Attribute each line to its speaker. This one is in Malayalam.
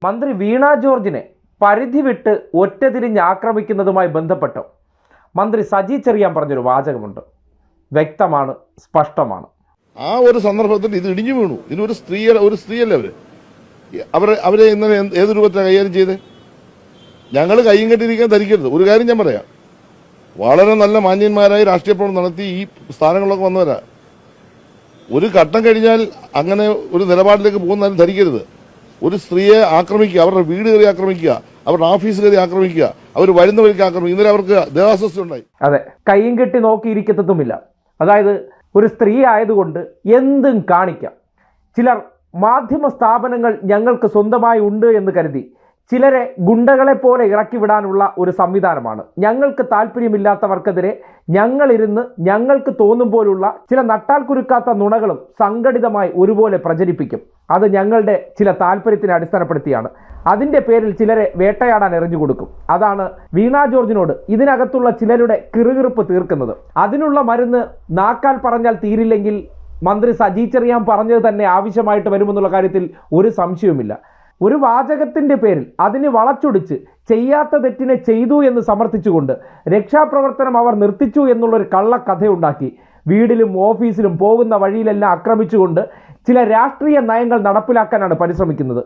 Speaker 1: മന്ത്രി വീണ ജോർജിനെ പരിധി വിട്ട് ഒറ്റതിരിഞ്ഞ് ആക്രമിക്കുന്നതുമായി ബന്ധപ്പെട്ട് മന്ത്രി സജി ചെറിയാൻ പറഞ്ഞൊരു വാചകമുണ്ട്. വ്യക്തമാണ്, സ്പഷ്ടമാണ്.
Speaker 2: ആ ഒരു സന്ദർഭത്തിൽ ഇത് ഇടിഞ്ഞു വീണു. ഇതിനൊരു സ്ത്രീയല്ലേ അവരെ ഇന്നലെ ഏത് രൂപത്തിലാണ് കൈകാര്യം ചെയ്ത്? ഞങ്ങൾ കയ്യും കെട്ടിരിക്കാൻ ധരിക്കരുത്. ഒരു കാര്യം ഞാൻ പറയാം, വളരെ നല്ല മാന്യന്മാരായി രാഷ്ട്രീയ പ്രവർത്തനം നടത്തി ഈ സ്ഥാനങ്ങളിലൊക്കെ വന്നവരാ. ഒരു ഘട്ടം കഴിഞ്ഞാൽ അങ്ങനെ ഒരു നിലപാടിലേക്ക് പോകുന്നതിന് ധരിക്കരുത്. ഒരു സ്ത്രീയെ ആക്രമിക്കുക, അവരുടെ വീട് കയറി ആക്രമിക്കുക, അവരുടെ ഓഫീസ് കയറി ആക്രമിക്കുക, അവർ വരുന്ന വഴിക്ക് ആക്രമിക്കുക. ഇന്നലെ അവർക്ക് ദേഹാസ്വസ്ഥ ഉണ്ടായി.
Speaker 1: അതെ, കയ്യും കെട്ടി നോക്കിയിരിക്കത്തുമില്ല. അതായത് ഒരു സ്ത്രീ ആയതുകൊണ്ട് എന്തും കാണിക്കാം. ചിലർ മാധ്യമ സ്ഥാപനങ്ങൾ ഞങ്ങൾക്ക് സ്വന്തമായി ഉണ്ട് എന്ന് കരുതി ചിലരെ ഗുണ്ടകളെ പോലെ ഇറക്കി വിടാനുള്ള ഒരു സംവിധാനമാണ്. ഞങ്ങൾക്ക് താല്പര്യമില്ലാത്തവർക്കെതിരെ ഞങ്ങളിരുന്ന് ഞങ്ങൾക്ക് തോന്നും പോലുള്ള ചില നട്ടാൽ കുരുക്കാത്ത നുണകളും സംഘടിതമായി ഒരുപോലെ പ്രചരിപ്പിക്കും. അത് ഞങ്ങളുടെ ചില താല്പര്യത്തിനെ അടിസ്ഥാനപ്പെടുത്തിയാണ്. അതിൻ്റെ പേരിൽ ചിലരെ വേട്ടയാടാൻ എറിഞ്ഞു കൊടുക്കും. അതാണ് വീണ ജോർജിനോട് ഇതിനകത്തുള്ള ചിലരുടെ കിറുകിറുപ്പ് തീർക്കുന്നത്. അതിനുള്ള മരുന്ന് നാക്കാൽ പറഞ്ഞാൽ തീരില്ലെങ്കിൽ മന്ത്രി സജി ചെറിയാൻ പറഞ്ഞത് തന്നെ ആവശ്യമായിട്ട് വരുമെന്നുള്ള കാര്യത്തിൽ ഒരു സംശയവുമില്ല. ഒരു വാചകത്തിന്റെ പേരിൽ അതിന് വളച്ചൊടിച്ച് ചെയ്യാത്ത തെറ്റിനെ ചെയ്തു എന്ന് സമർത്ഥിച്ചുകൊണ്ട് രക്ഷാപ്രവർത്തനം അവർ നിർത്തിച്ചു എന്നുള്ളൊരു കള്ളക്കഥയുണ്ടാക്കി വീടിലും ഓഫീസിലും പോകുന്ന വഴിയിലെല്ലാം ആക്രമിച്ചുകൊണ്ട് ചില രാഷ്ട്രീയ നയങ്ങൾ നടപ്പിലാക്കാനാണ് പരിശ്രമിക്കുന്നത്.